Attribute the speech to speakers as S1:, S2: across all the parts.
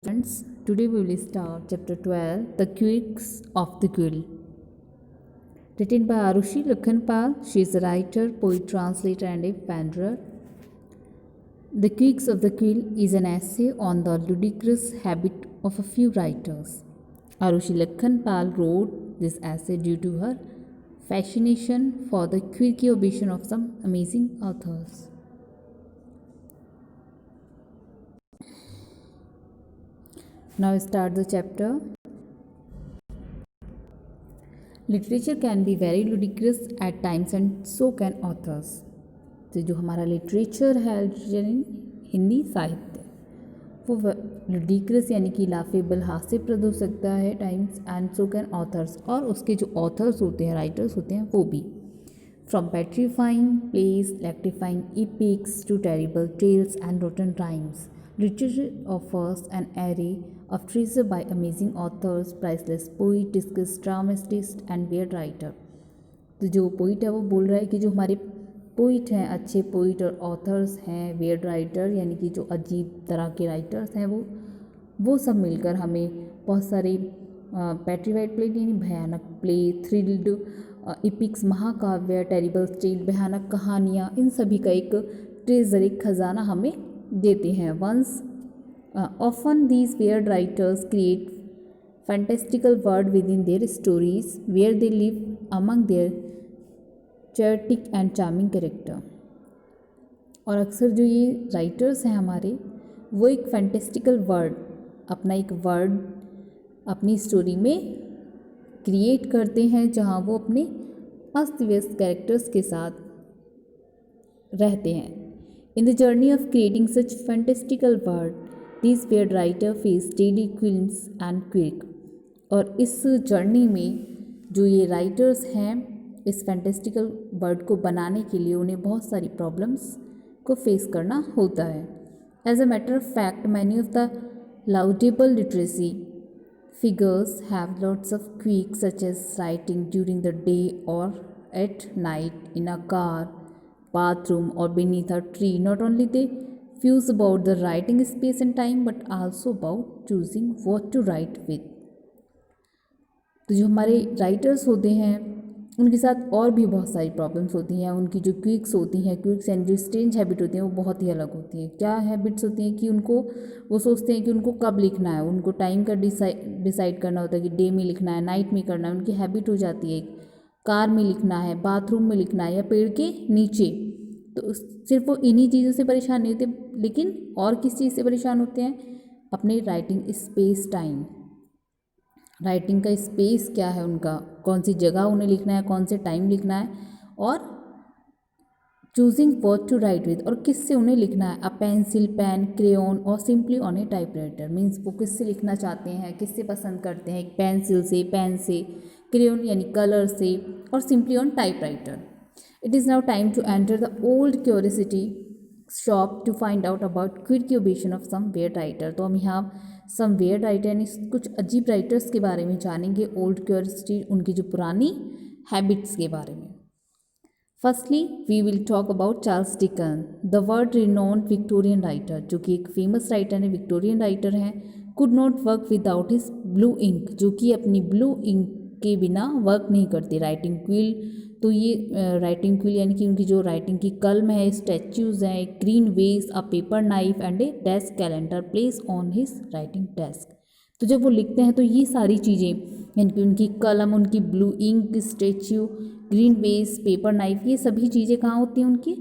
S1: Friends, today we will start chapter 12, The Quirks of the Quill. Written by Arushi Lakhanpal. She is a writer, poet, translator, and a wanderer. The Quirks of the Quill is an essay on the ludicrous habit of a few writers. Arushi Lakhanpal wrote this essay due to her fascination for the quirky ambition of some amazing authors. Now start the chapter. Literature can be very ludicrous at times and so can authors. तो जो हमारा literature है, literature in Hindi साहित्य, वो ludicrous यानी कि laughable, हास्यप्रद हो सकता है times, and so can authors, और उसके जो ऑथर्स होते हैं, राइटर्स होते हैं, वो भी। From petrifying place, electrifying epics to terrible tales and rotten rhymes, literature offers an array of treasure by amazing authors, priceless poet, discussed dramatist and weird writer। तो जो पोइट है वो बोल रहा है कि जो हमारे पोइट हैं, अच्छे पोइट और ऑथर्स हैं, वेयर्ड राइटर यानी कि जो अजीब तरह के राइटर्स हैं, वो सब मिलकर हमें बहुत सारे पेट्रीफाइड प्ले यानी भयानक प्ले, थ्रिल्ड इपिक्स महाकाव्य, टेरिबल स्टेल भयानक कहानियाँ, इन सभी का एक ट्रेजर, एक खजाना हमें देते हैं। Once often these weird writers create fantastical world within their stories where they live among their chaotic and charming character। और अक्सर जो ये राइटर्स हैं हमारे, वो एक फैंटेस्टिकल वर्ड, अपना एक वर्ड अपनी स्टोरी में क्रिएट करते हैं जहाँ वो अपने अस्त व्यस्त कैरेक्टर्स के साथ रहते हैं। In the journey of creating such fantastical world this weird writer face daily quills and quick. और इस जर्नी में जो ये राइटर्स हैं, इस फैंटेस्टिकल वर्ड को बनाने के लिए उन्हें बहुत सारी प्रॉब्लम्स को फेस करना होता है। As a matter of fact, many of the laudable literacy figures have lots of quick, such as writing during the day और at night, in a car, bathroom or beneath a tree. Not only they fuse about the writing space and time but also about choosing what to write with। तो जो हमारे writers होते हैं उनके साथ और भी बहुत सारी प्रॉब्लम्स होती हैं। उनकी जो क्विक्स होती हैं, क्विक्स एंड जो स्ट्रेंज हैबिट होती हैं, वो बहुत ही अलग होती हैं। क्या हैबिट्स होती हैं कि वो सोचते हैं कि उनको कब लिखना है, उनको टाइम का डिसाइड करना होता है कि डे में लिखना है, नाइट में करना है। उनकी हैबिट हो जाती है कार में लिखना है, बाथरूम में लिखना है, या पेड़ के नीचे। तो सिर्फ वो इन्हीं चीज़ों से परेशान नहीं होते, लेकिन और किस चीज़ से परेशान होते हैं? अपने राइटिंग स्पेस टाइम, राइटिंग का स्पेस क्या है उनका, कौन सी जगह उन्हें लिखना है, कौन से टाइम लिखना है, और choosing what to write with, और किससे उन्हें लिखना है। अ पेंसिल, पेन, क्रेयॉन और simply on a typewriter. Means वो किससे लिखना चाहते हैं, किससे पसंद करते हैं, पेंसिल से, पेन से, क्रेयॉन यानी कलर से, और simply on typewriter. It is now time to enter the old curiosity shop to find out about quirky ambition of some weird writer। तो हम यहाँ some weird writer यानी कुछ अजीब राइटर्स के बारे में जानेंगे, ओल्ड क्यूरियोसिटी, उनकी जो पुरानी हैबिट्स के बारे में। Firstly we will talk about Charles Dicken, the world renowned Victorian writer, जो कि एक फेमस राइटर है, विक्टोरियन राइटर हैं। Could not work without his blue ink, जो कि अपनी ब्लू इंक के बिना वर्क नहीं करते। राइटिंग क्विल, तो ये राइटिंग क्विल यानी कि उनकी जो राइटिंग की कलम है, स्टैच्यूज़ हैं, green vase, a paper knife and a desk calendar place on his writing desk. तो जब वो लिखते हैं तो ये सारी चीज़ें यानी कि उनकी कलम, उनकी blue ink, statue, green vase, paper knife, ये सभी चीज़ें कहाँ होती हैं? उनकी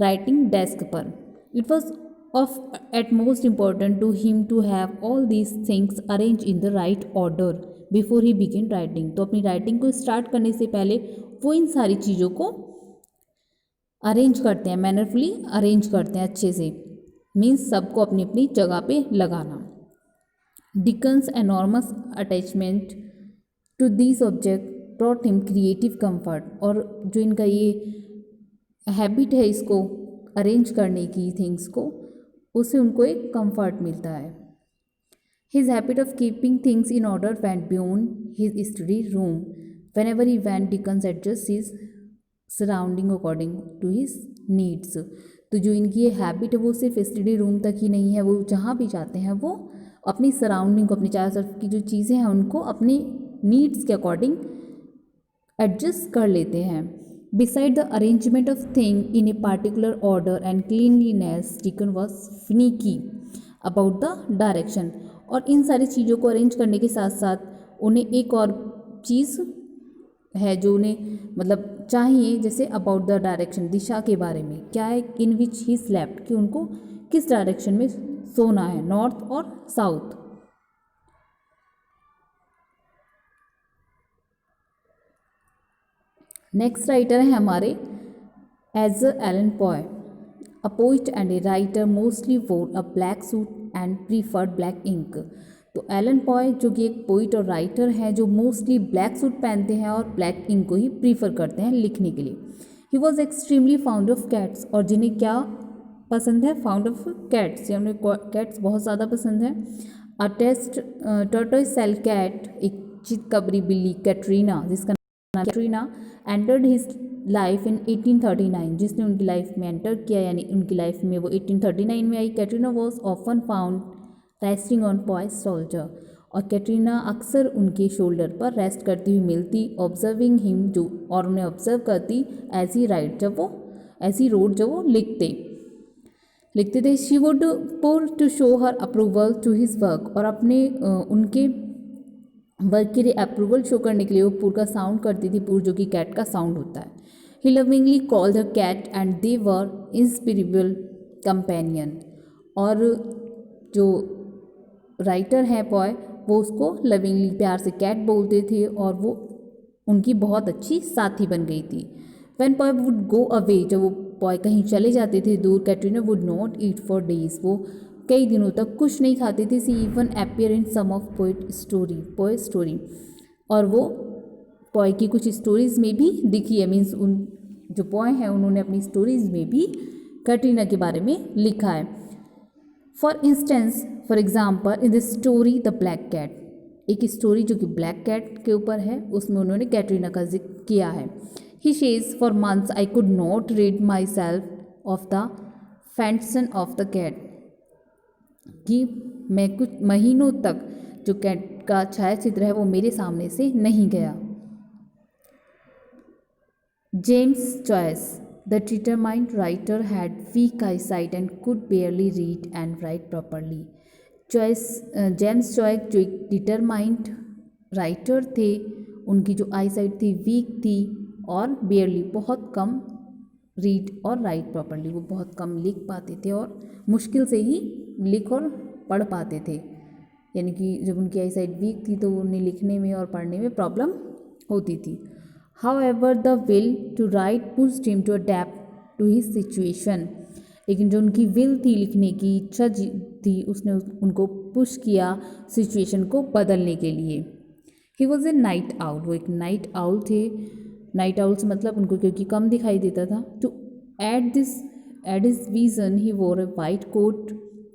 S1: राइटिंग डेस्क पर। It was of utmost important to him to have all these things arrange in the right order before he begin writing. तो अपनी राइटिंग को स्टार्ट करने से पहले वो इन सारी चीज़ों को अरेंज करते हैं, मैनरफुली अरेंज करते हैं अच्छे से। मीन्स सबको अपनी अपनी जगह पे लगाना। Dickens enormous attachment to this object brought him creative comfort. और जो इनका ये हैबिट है इसको अरेंज करने की, थिंग्स को, उससे उनको एक कंफर्ट मिलता है। His habit of keeping things in order went beyond his study room. Whenever he went, Dickens adjusts his surrounding according to his needs। तो जो इनकी ये हैबिट है वो सिर्फ स्टडी रूम तक ही नहीं है, वो जहाँ भी जाते हैं वो अपनी सराउंडिंग को, अपनी चारों तरफ की जो चीज़ें हैं उनको अपने नीड्स के अकॉर्डिंग एडजस्ट कर लेते हैं. Beside the arrangement of thing in a particular order and cleanliness, deacon was finicky about the direction. और इन सारी चीज़ों को अरेंज करने के साथ साथ उन्हें एक और चीज़ है जो उन्हें मतलब चाहिए, जैसे अबाउट द डायरेक्शन, दिशा के बारे में. क्या है? इन विच ही स्लेप्ट, कि उनको किस डायरेक्शन में सोना है, नॉर्थ और साउथ. नेक्स्ट राइटर है हमारे Edgar Allan Poe. A poet and a writer mostly wore a black suit and preferred black ink. तो एलन पॉय जो कि एक पोइट और राइटर हैं जो मोस्टली ब्लैक सूट पहनते हैं और ब्लैक इंक को ही प्रीफर करते हैं लिखने के लिए. He was extremely found of cats. और जिन्हें क्या पसंद है? फाउंड ऑफ कैट्स, या उन्हें कैट्स बहुत ज़्यादा पसंद है. अ टेस्ट टर्टोइस सेल कैट, एक चितकबरी बिल्ली कैटरीना, जिसका नाम Katrina, entered his life in 1839, जिसने उनकी लाइफ में एंटर किया, यानी उनकी लाइफ में वो 1839 में आई. Catterina was often found resting on Poe's shoulder. और कैटरीना अक्सर उनके शोल्डर पर रेस्ट करती हुई मिलती. ऑब्जर्विंग हिम, जो और उन्हें ऑब्जर्व करती एज ही राइट, जब वो एज ही रोड, जब वो लिखते थे. She would purr to show her approval to his work. और अपने उनके वर्क के लिए अप्रूवल शो करने के लिए वो पुर का साउंड करती थी. पुर जो कि कैट का साउंड होता है. He lovingly called the cat and they were inseparable companion. और जो राइटर हैं पॉय, वो उसको लविंगली प्यार से कैट बोलते थे और वो उनकी बहुत अच्छी साथी बन गई थी. When Poe would go away, जब वो पॉय कहीं चले जाते थे दूर, Catterina would not eat for days. वो कई दिनों तक कुछ नहीं खाते थे. She even appear in some of Poe story. और वो पॉय की कुछ स्टोरीज़ में भी दिखी है. मीन्स उन जो पॉय हैं उन्होंने अपनी स्टोरीज़ में भी कैटरीना के बारे में लिखा है. For example in the story the black cat, एक स्टोरी जो कि ब्लैक कैट के ऊपर है, उसमें उन्होंने कैटरीना का जिक्र किया है. He says for months I could not read myself of the phantasm of the cat, कि मैं कुछ महीनों तक जो कैट का छायाचित्र है वो मेरे सामने से नहीं गया. James Joyce, the determined writer, had weak eyesight and could barely read and write properly. James Joyce जो एक डिटरमाइंड राइटर थे, उनकी जो आई साइट थी वीक थी और बेयरली बहुत कम रीड और राइट प्रॉपरली, वो बहुत कम लिख पाते थे और मुश्किल से ही लिख और पढ़ पाते थे. यानी कि जब उनकी आई साइट वीक थी तो उन्हें लिखने में और पढ़ने में प्रॉब्लम होती थी. However the will to write pushed him to adapt to his situation. लेकिन जो उनकी विल थी, लिखने की इच्छा थी, उसने उनको पुश किया सिचुएशन को बदलने के लिए. He was a night owl, वो एक नाइट आउल थे. नाइट आउल्स मतलब उनको क्योंकि कम दिखाई देता था. To aid his vision he wore a white coat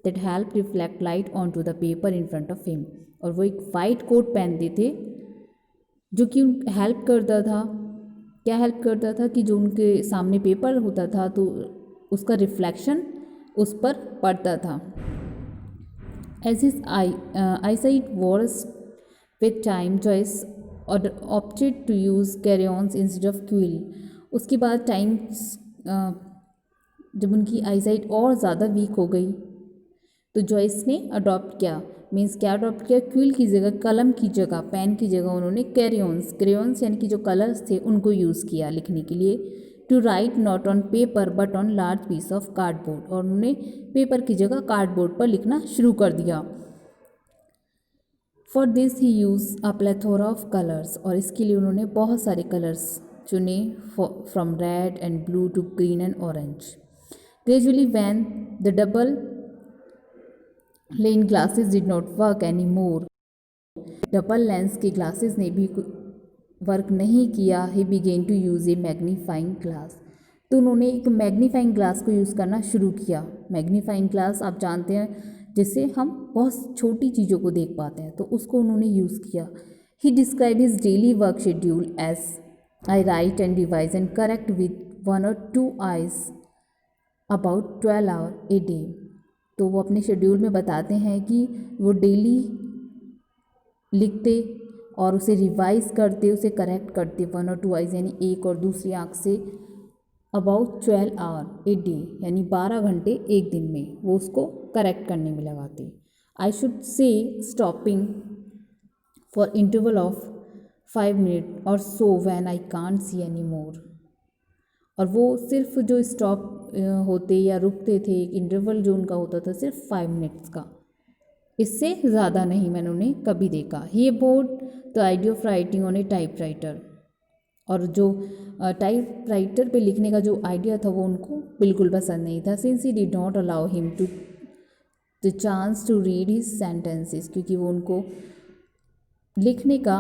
S1: that help reflect light on to the paper in front of him. और वो एक वाइट कोट पहनते थे जो कि हेल्प करता था. क्या हेल्प करता था? कि जो उनके सामने पेपर होता था तो उसका रिफ्लेक्शन उस पर पड़ता था. As his eyesight worse with time, Joyce opted to use crayons instead of quill. उसके बाद जब उनकी आईसाइट और ज़्यादा वीक हो गई तो जॉयस ने अडॉप्ट किया. मीन्स क्या अडॉप्ट किया? क्विल की जगह, कलम की जगह, पेन की जगह उन्होंने क्रेयॉन्स यानी कि जो कलर्स थे उनको यूज़ किया लिखने के लिए. To write not on paper but on large piece of cardboard. और उन्होंने पेपर की जगह कार्डबोर्ड पर लिखना शुरू कर दिया. For this he use a plethora of colours. और इसके लिए उन्होंने बहुत सारे कलर्स चुने, from red and blue to green and orange. Gradually when the double lens glasses did not work any more, double lens के ग्लासेस ने भी वर्क नहीं किया. He began to use a magnifying glass. तो उन्होंने एक magnifying glass को use करना शुरू किया. मैग्नीफाइंग ग्लास आप जानते हैं जिससे हम बहुत छोटी चीज़ों को देख पाते हैं, तो उसको उन्होंने यूज़ किया. He describe his daily work schedule as I write and revise and correct with 1 or 2 eyes about 12 hours a day. तो वो अपने शेड्यूल में बताते हैं कि वो डेली लिखते और उसे रिवाइज करते, उसे करेक्ट करते 1 और 2 आइज यानी एक और दूसरी आँख say about 12 our a day यानी 12 घंटे एक दिन में वो उसको करेक्ट करने में लगाते। I should say stopping for interval of 5 minute और so when I can't see any more. और वो सिर्फ जो स्टॉप होते या रुकते थे, एक इंटरवल जो उनका होता था सिर्फ 5 मिनट्स का, इससे ज़्यादा नहीं मैंने उन्हें कभी देखा। He about the idea of writing on a typewriter, और जो टाइपराइटर पे लिखने का जो आइडिया था वो उनको बिल्कुल पसंद नहीं था। Since he did not allow him to the chance to read his sentences, क्योंकि वो उनको लिखने का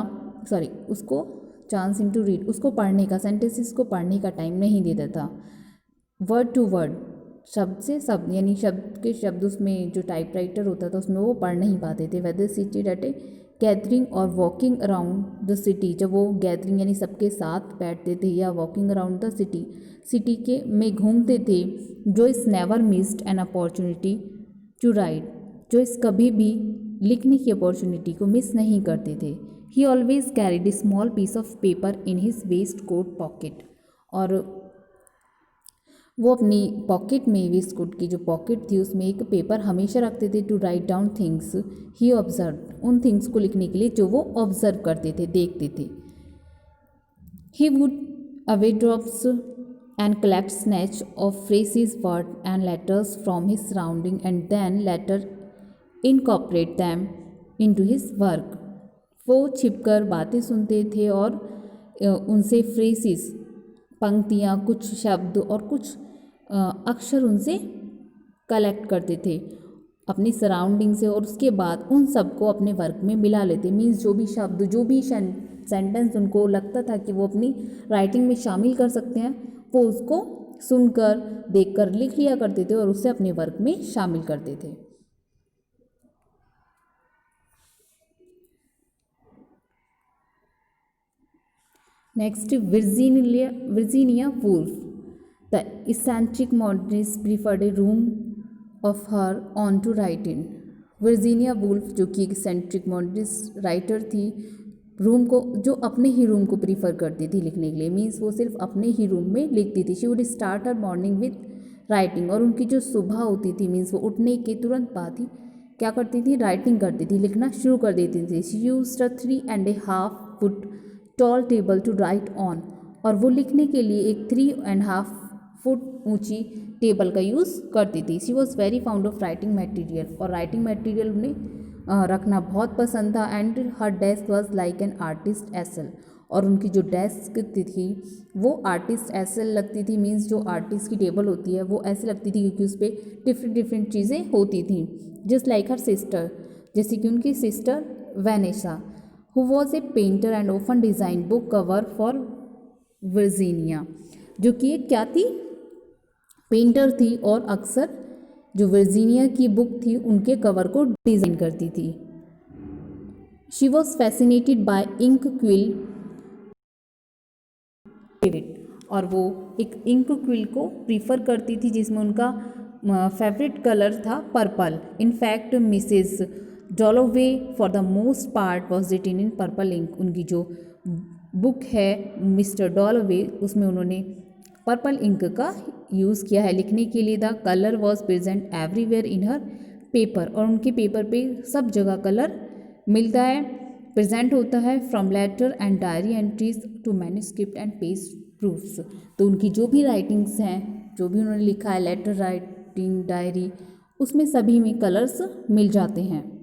S1: उसको चांस हिम टू रीड, उसको पढ़ने का, सेंटेंसेस को पढ़ने का टाइम नहीं देता था। वर्ड टू वर्ड, शब्द से शब्द यानी शब्द के शब्द उसमें जो टाइपराइटर होता था उसमें वो पढ़ नहीं पाते थे। Whether seated at a gathering और वॉकिंग अराउंड द सिटी, जब वो गैदरिंग यानी सबके साथ बैठते थे या वॉकिंग अराउंड द सिटी के में घूमते थे, Joyce never missed an opportunity to write, Joyce कभी भी लिखने की अपॉर्चुनिटी को मिस नहीं करते थे। He always carried a small piece of paper in his waistcoat pocket, और वो अपनी पॉकेट में, वेस्ट कोट की जो पॉकेट थी उसमें एक पेपर हमेशा रखते थे to write down things he observe, उन थिंग्स को लिखने के लिए जो वो ऑब्जर्व करते थे, देखते थे। He would eavesdrops and collect snatch of phrases, word and letters from his surrounding and then later incorporate them into his work. वो छिपकर बातें सुनते थे और उनसे फ्रेसिस, पंक्तियाँ, कुछ शब्द और कुछ अक्षर उनसे कलेक्ट करते थे अपनी सराउंडिंग से, और उसके बाद उन सबको अपने वर्क में मिला लेते। मीन्स जो भी शब्द, जो भी सेंटेंस उनको लगता था कि वो अपनी राइटिंग में शामिल कर सकते हैं, वो उसको सुनकर, देखकर लिख लिया करते थे और उसे अपने वर्क में शामिल करते थे। Next, Virginia Woolf. The eccentric modernist preferred a room of her own to write in. Virginia Woolf जो कि एक सेंट्रिक मॉडर्निस्ट राइटर थी, रूम को, जो अपने ही रूम को प्रीफर करती थी लिखने के लिए। मीन्स वो सिर्फ अपने ही रूम में लिखती थी। She would start her morning with writing, और उनकी जो सुबह होती थी, मीन्स वो उठने के तुरंत बाद ही क्या करती थी, राइटिंग करती थी, लिखना शुरू कर देती थी। She used a 3.5 foot tall table to write on, और वो लिखने के लिए एक 3.5 फुट ऊंची टेबल का यूज़ करती थी। She was very found of writing material, और राइटिंग मटेरियल उन्हें रखना बहुत पसंद था। And her desk was like an artist acyl, और उनकी जो डेस्क थी वो आर्टिस्ट एसल लगती थी। मीन्स जो आर्टिस्ट की टेबल होती है वो ऐसे लगती थी क्योंकि उस पर डिफरेंट चीज़ें होती थी। जस्ट लाइक हर सिस्टर, जैसे कि उनकी sister Vanessa, who was a painter and often designed book cover for Virginia, जो कि एक क्या थी, पेंटर थी, और अक्सर जो वर्जीनिया की बुक थी उनके कवर को डिज़ाइन करती थी। She was fascinated by ink quill, और वो एक इंक क्विल को प्रीफर करती थी जिसमें उनका फेवरेट कलर था purple. In fact Mrs Dalloway for the most part was written in purple ink. उनकी जो बुक है मिस्टर डॉलोवे, उसमें उन्होंने पर्पल इंक का यूज़ किया है लिखने के लिए। The colour was present everywhere in her paper, और उनके पेपर पे सब जगह कलर मिलता है, प्रेजेंट होता है। From letter and diary entries to manuscript and page proofs. तो उनकी जो भी राइटिंग्स हैं, जो भी उन्होंने लिखा है, लेटर राइटिंग, डायरी, उसमें सभी में कलर्स मिल जाते हैं।